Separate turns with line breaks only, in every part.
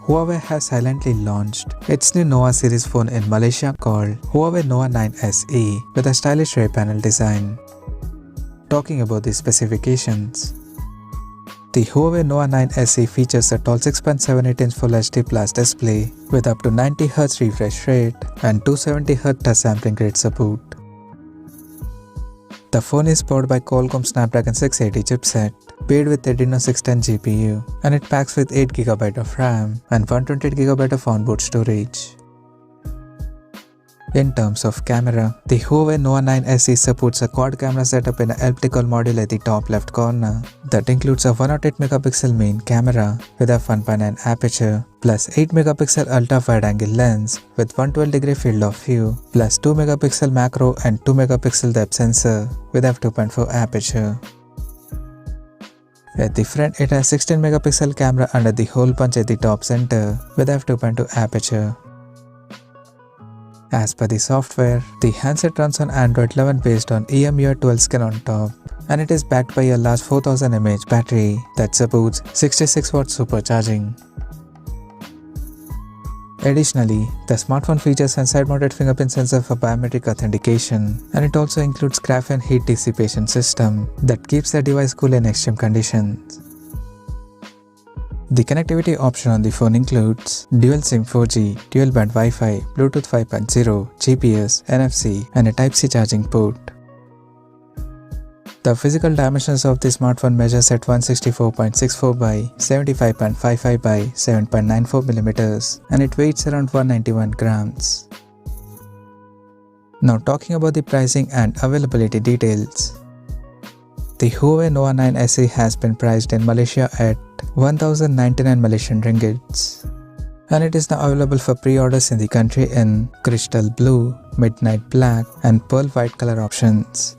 Huawei has silently launched its new Nova series phone in Malaysia called Huawei Nova 9 SE with a stylish rear panel design. Talking about the specifications, the Huawei Nova 9 SE features a tall 6.78-inch Full HD Plus display with up to 90Hz refresh rate and 270Hz touch sampling rate support. The phone is powered by Qualcomm Snapdragon 680 chipset, paired with Adreno 610 GPU, and it packs with 8GB of RAM and 128GB of onboard storage. In terms of camera, the Huawei Nova 9 SE supports a quad camera setup in an elliptical module at the top left corner that includes a 108MP main camera with a 1.9 aperture plus 8MP ultra wide-angle lens with 112° field of view plus 2MP macro and 2MP depth sensor with f2.4 aperture. At the front, it has 16MP camera under the hole punch at the top center with f2.2 aperture. As per the software, the handset runs on Android 11 based on EMUI 12 skin on top, and it is backed by a large 4000 mAh battery that supports 66W supercharging. Additionally, the smartphone features a side-mounted fingerprint sensor for biometric authentication, and it also includes graphene heat dissipation system that keeps the device cool in extreme conditions. The connectivity option on the phone includes dual SIM 4G, dual band Wi-Fi, Bluetooth 5.0, GPS, NFC, and a Type-C charging port. The physical dimensions of the smartphone measures at 164.64 by 75.55 by 7.94 millimeters, and it weighs around 191 grams. Now talking about the pricing and availability details. The Huawei Nova 9 SE has been priced in Malaysia at 1099 Malaysian ringgits, and it is now available for pre-orders in the country in crystal blue, midnight black, and pearl white color options.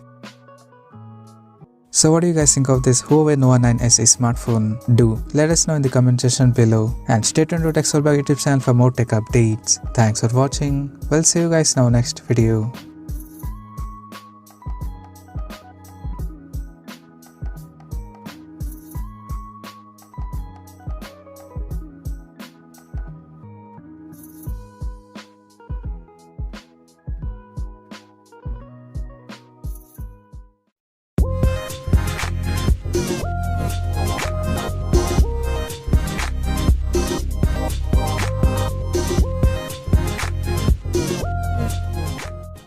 So what do you guys think of this Huawei Nova 9 SE smartphone? Do let us know in the comment section below, and stay tuned to TechSolve YouTube channel for more tech updates. Thanks for watching. We'll see you guys now next video.